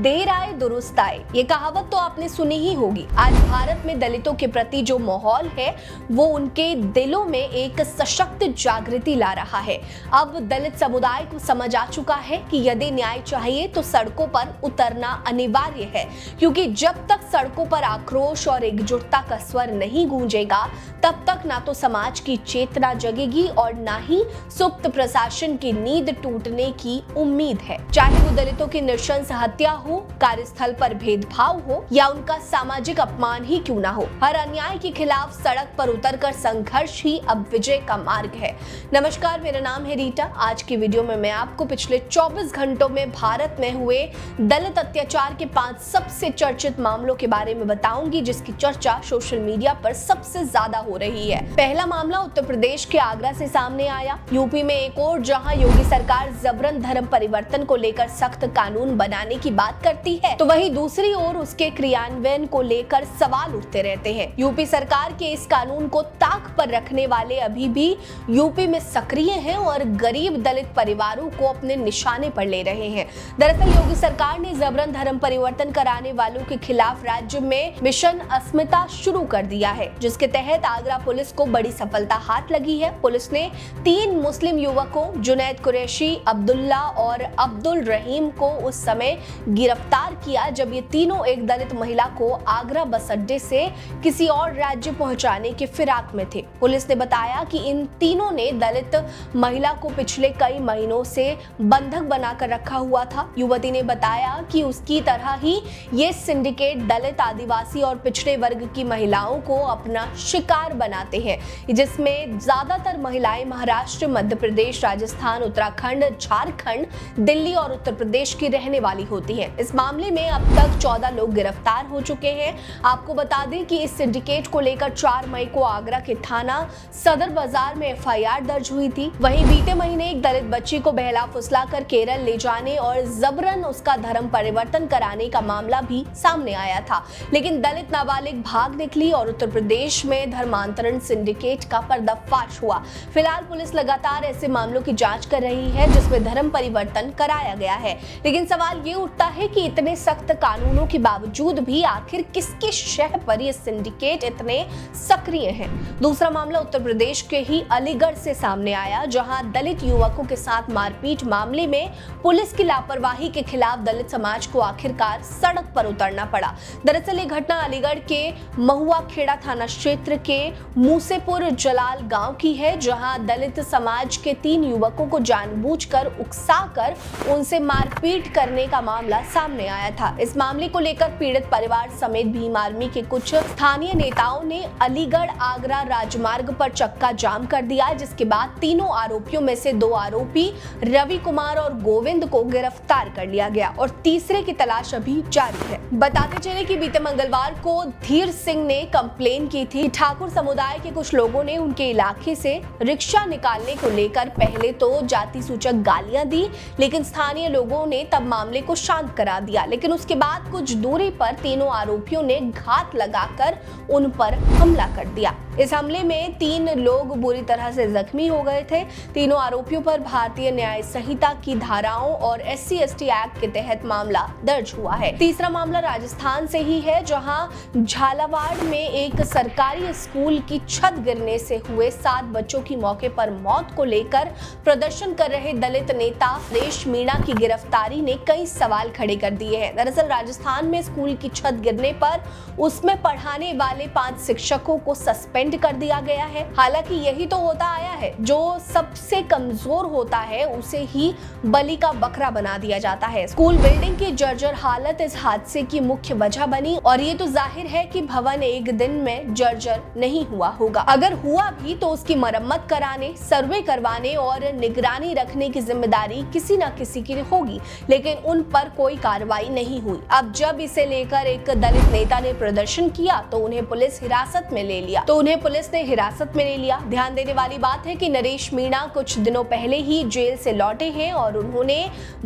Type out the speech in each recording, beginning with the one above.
देर आए दुरुस्त आए, ये कहावत तो आपने सुनी ही होगी। आज भारत में दलितों के प्रति जो माहौल है वो उनके दिलों में एक सशक्त जागृति ला रहा है। अब दलित समुदाय को समझ आ चुका है कि यदि न्याय चाहिए तो सड़कों पर उतरना अनिवार्य है, क्योंकि जब तक सड़कों पर आक्रोश और एकजुटता का स्वर नहीं गूंजेगा तब तक ना तो समाज की चेतना जगेगी और ना ही सुप्त प्रशासन की नींद टूटने की उम्मीद है। चाहे वो दलितों की नृशंस हत्या हो, कार्यस्थल पर भेदभाव हो या उनका सामाजिक अपमान ही क्यों ना हो, हर अन्याय के खिलाफ सड़क पर उतरकर संघर्ष ही अब विजय का मार्ग है। नमस्कार, मेरा नाम है रीटा। आज की वीडियो में मैं आपको पिछले 24 घंटों में भारत में हुए दलित अत्याचार के 5 सबसे चर्चित मामलों के बारे में बताऊंगी, जिसकी चर्चा सोशल मीडिया पर सबसे ज्यादा हो रही है। पहला मामला उत्तर प्रदेश के आगरा से सामने आया। यूपी में एक और जहां योगी सरकार जबरन धर्म परिवर्तन को लेकर सख्त कानून बनाने की बात करती है, तो वहीं दूसरी ओर उसके क्रियान्वयन को लेकर सवाल उठते रहते हैं। यूपी सरकार के इस कानून को ताक पर रखने वाले अभी भी यूपी में सक्रिय हैं और गरीब दलित परिवारों को अपने निशाने पर ले रहे हैं। दरअसल योगी सरकार ने जबरन धर्म परिवर्तन कराने वालों के खिलाफ राज्य में मिशन अस्मिता शुरू कर दिया है, जिसके तहत आगरा पुलिस को बड़ी सफलता हाथ लगी है। पुलिस ने 3 मुस्लिम युवकों जुनैद कुरैशी, अब्दुल्ला और अब्दुल रहीम को उस समय गिरफ्तार किया जब ये तीनों एक दलित महिला को आगरा बस अड्डे से किसी और राज्य पहुंचाने के फिराक में थे। पुलिस ने बताया कि इन तीनों ने दलित महिला को पिछले कई महीनों से बंधक बनाकर रखा हुआ था। युवती ने बताया कि उसकी तरह ही ये सिंडिकेट दलित, आदिवासी और पिछड़े वर्ग की महिलाओं को अपना शिकार बनाते हैं, जिसमें ज्यादातर महिलाएं महाराष्ट्र, मध्य प्रदेश, राजस्थान, उत्तराखंड, झारखंड, दिल्ली और उत्तर प्रदेश की रहने वाली होती हैं। इस मामले में अब तक 14 लोग गिरफ्तार हो चुके हैं। आपको बता दें कि इस सिंडिकेट को लेकर 4 मई को आगरा के थाना सदर बाजार में एफआईआर दर्ज हुई थी। वहीं बीते महीने एक दलित बच्ची को बहला फुसला कर केरल ले जाने और जबरन उसका धर्म परिवर्तन कराने का मामला भी सामने आया था, लेकिन दलित नाबालिग भाग निकली और उत्तर प्रदेश में धर्मांतरण सिंडिकेट का पर्दाफाश हुआ। फिलहाल पुलिस लगातार ऐसे मामलों की जांच कर रही है जिसमें धर्म परिवर्तन कराया गया है, लेकिन सवाल ये उठता है कि इतने सख्त कानूनों के बावजूद भी आखिर किसके शह पर ये सिंडिकेट इतने सक्रिय हैं। दूसरा मामला उत्तर प्रदेश के ही अलीगढ़ से सामने आया, जहां दलित युवकों के साथ मारपीट मामले में पुलिस की लापरवाही के खिलाफ दलित समाज को आखिरकार सड़क पर उतरना पड़ा। दरअसल ये घटना अलीगढ़ के महुआ खेड़ा थाना क्षेत्र के मूसेपुर जलाल गांव की है, जहां दलित समाज के 3 युवकों को जानबूझकर उकसाकर उनसे मारपीट करने का मामला सामने आया था। इस मामले को लेकर पीड़ित परिवार समेत भीम आर्मी के कुछ स्थानीय नेताओं ने अलीगढ़ आगरा राजमार्ग पर चक्का जाम कर दिया, जिसके बाद तीनों आरोपियों में से 2 आरोपी रवि कुमार और गोविंद को गिरफ्तार कर लिया गया और तीसरे की तलाश अभी जारी है। बताते चले कि बीते मंगलवार को धीर सिंह ने कंप्लेन की थी। ठाकुर समुदाय के कुछ लोगों ने उनके इलाके से रिक्शा निकालने को लेकर पहले तो जाति सूचक गालियां दी, लेकिन स्थानीय लोगों ने तब मामले को शांत करा दिया। लेकिन उसके बाद कुछ दूरी पर तीनों आरोपियों ने घात लगाकर उन पर हमला कर दिया। इस हमले में 3 लोग बुरी तरह से जख्मी हो गए थे। तीनों आरोपियों पर भारतीय न्याय संहिता की धाराओं और SC/ST एक्ट के तहत मामला दर्ज हुआ है। तीसरा मामला राजस्थान से ही है, जहां झालावाड़ में एक सरकारी स्कूल की छत गिरने से हुए 7 बच्चों की मौके पर मौत को लेकर प्रदर्शन कर रहे दलित नेता नरेश मीणा की गिरफ्तारी ने कई सवाल खड़े कर दिए हैं। दरअसल राजस्थान में स्कूल की छत गिरने पर उसमें पढ़ाने वाले 5 शिक्षकों को सस्पेंड कर दिया गया है। हालांकि यही तो होता आया है, जो सबसे कमजोर होता है उसे ही बलि का बकरा बना दिया जाता है। स्कूल बिल्डिंग की जर्जर हालत इस हादसे की मुख्य वजह बनी और ये तो जाहिर है कि भवन एक दिन में जर्जर नहीं हुआ होगा। अगर हुआ भी तो उसकी मरम्मत कराने, सर्वे करवाने और निगरानी रखने की जिम्मेदारी किसी न किसी की होगी, लेकिन उन पर कोई कार्रवाई नहीं हुई। अब जब इसे लेकर एक दलित नेता ने प्रदर्शन किया तो उन्हें पुलिस हिरासत में ले लिया। ध्यान देने वाली बात है कि नरेश मीणा कुछ दिनों पहले ही जेल से लौटे हैं और उन्होंने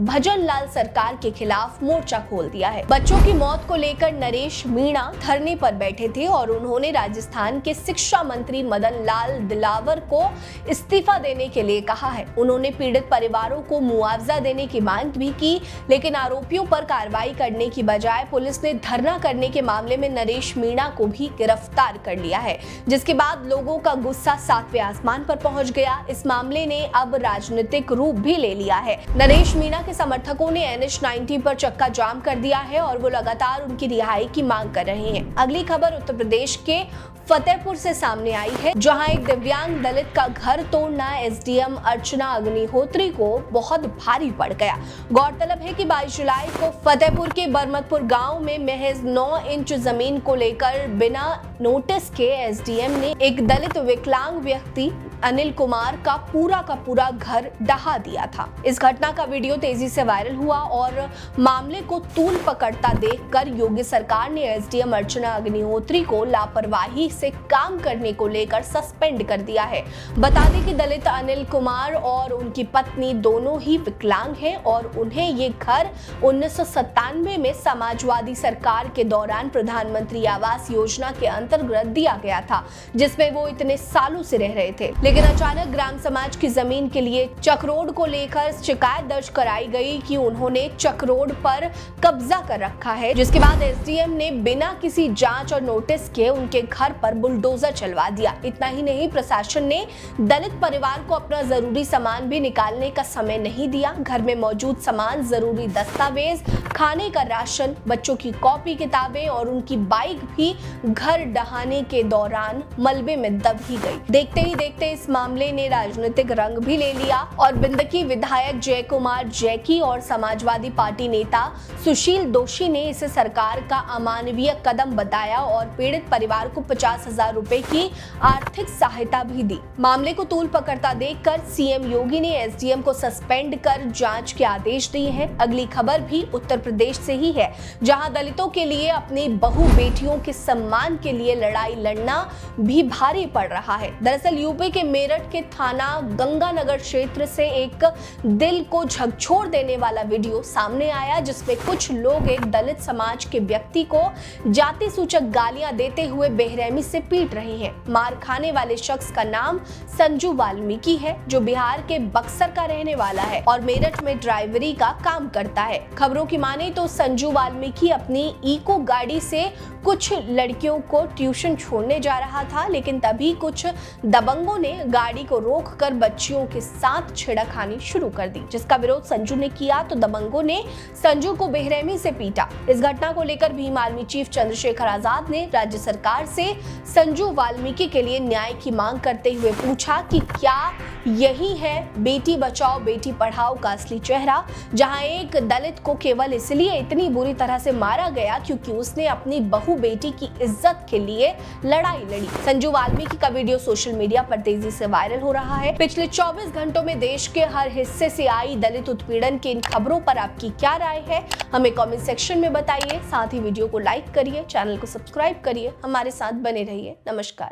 भजन लाल सरकार के खिलाफ मोर्चा खोल दिया है। बच्चों की मौत को लेकर नरेश मीणा धरने पर बैठे थे और उन्होंने राजस्थान के शिक्षा मंत्री मदन लाल दिलावर को इस्तीफा देने के लिए कहा है। उन्होंने पीड़ित परिवारों को मुआवजा देने की मांग भी की, लेकिन आरोपियों पर कार्रवाई करने की बजाय पुलिस ने धरना करने के मामले में नरेश मीणा को भी गिरफ्तार कर लिया है, जिसके बाद लोगों का गुस्सा 7वें आसमान पर पहुंच गया। इस मामले ने अब राजनीतिक रूप भी ले लिया है। नरेश मीणा के समर्थकों ने NH-90 पर चक्का जाम कर दिया है और वो लगातार उनकी रिहाई की मांग कर रहे हैं। अगली खबर उत्तर प्रदेश के फतेहपुर से सामने आई है, जहां एक दिव्यांग दलित का घर तोड़ना SDM अर्चना अग्निहोत्री को बहुत भारी पड़ गया। गौरतलब है कि 22 जुलाई को फतेहपुर के बरमतपुर गांव में महज 9 इंच जमीन को लेकर बिना नोटिस के SDM ने एक दलित विकलांग व्यक्ति अनिल कुमार का पूरा घर ढहा दिया था। इस घटना का वीडियो तेजी से वायरल हुआ और मामले को तूल पकड़ता देखकर योगी सरकार ने SDM अर्चना अग्निहोत्री को लापरवाही से काम करने को लेकर सस्पेंड कर दिया है। बता दें कि दलित अनिल कुमार और उनकी पत्नी दोनों ही विकलांग हैं और उन्हें ये घर 1997 में समाजवादी सरकार के दौरान प्रधानमंत्री आवास योजना के अंतर्गत दिया गया था, जिसमें वो इतने सालों से रह रहे थे। लेकिन अचानक ग्राम समाज की जमीन के लिए चक्रोड को लेकर शिकायत दर्ज कराई गई कि उन्होंने चक्रोड पर कब्जा कर रखा है, जिसके बाद SDM ने बिना किसी जांच और नोटिस के उनके घर पर बुलडोजर चलवा दिया। इतना ही नहीं, प्रशासन ने दलित परिवार को अपना जरूरी सामान भी निकालने का समय नहीं दिया। घर में मौजूद सामान, जरूरी दस्तावेज, खाने का राशन, बच्चों की कॉपी किताबें और उनकी बाइक भी घर ढहाने के दौरान मलबे में दब ही गई। देखते ही देखते इस मामले ने राजनीतिक रंग भी ले लिया और बिंदकी विधायक जय कुमार जैकी और समाजवादी पार्टी नेता सुशील दोषी ने इसे सरकार का अमानवीय कदम बताया और पीड़ित परिवार को 50,000 रुपए की आर्थिक सहायता भी दी। मामले को तूल पकड़ता देखकर CM योगी ने SDM को सस्पेंड कर जांच के आदेश दिए हैं। अगली खबर भी उत्तर प्रदेश से ही है, जहां दलितों के लिए अपनी बहु बेटियों के सम्मान के लिए लड़ाई लड़ना भी भारी पड़ रहा है। दरअसल यूपी के मेरठ के थाना गंगानगर क्षेत्र से एक दिल को झकझोर देने वाला वीडियो सामने आया, जिसमें कुछ लोग एक दलित समाज के व्यक्ति को जाति सूचक गालियां देते हुए बेरहमी से पीट रहे हैं। मार खाने वाले शख्स का नाम संजू वाल्मीकि है, जो बिहार के बक्सर का रहने वाला है और मेरठ में ड्राइवरी का काम करता है। खबरों की माने तो संजू वाल्मीकि अपनी इको गाड़ी से कुछ लड़कियों को ट्यूशन छोड़ने जा रहा था, लेकिन तभी कुछ दबंगों ने गाड़ी को रोककर बच्चियों के साथ छेड़खानी शुरू कर दी, जिसका विरोध संजू ने किया तो दबंगों ने संजू को बेरहमी से पीटा। इस घटना को लेकर भीम आर्मी चीफ चंद्रशेखर आजाद ने राज्य सरकार से संजू वाल्मीकि के लिए न्याय की मांग करते हुए पूछा कि क्या यही है बेटी बचाओ बेटी पढ़ाओ का असली चेहरा, जहां एक दलित को केवल इसलिए इतनी बुरी तरह से मारा गया क्योंकि उसने अपनी बहू बेटी की इज्जत के लिए लड़ाई लड़ी। संजू वाल्मीकि का वीडियो सोशल मीडिया पर तेजी से वायरल हो रहा है। पिछले 24 घंटों में देश के हर हिस्से से आई दलित उत्पीड़न की इन खबरों पर आपकी क्या राय है, हमें कमेंट सेक्शन में बताइए। साथ ही वीडियो को लाइक करिए, चैनल को सब्सक्राइब करिए, हमारे साथ बने रहिए। नमस्कार।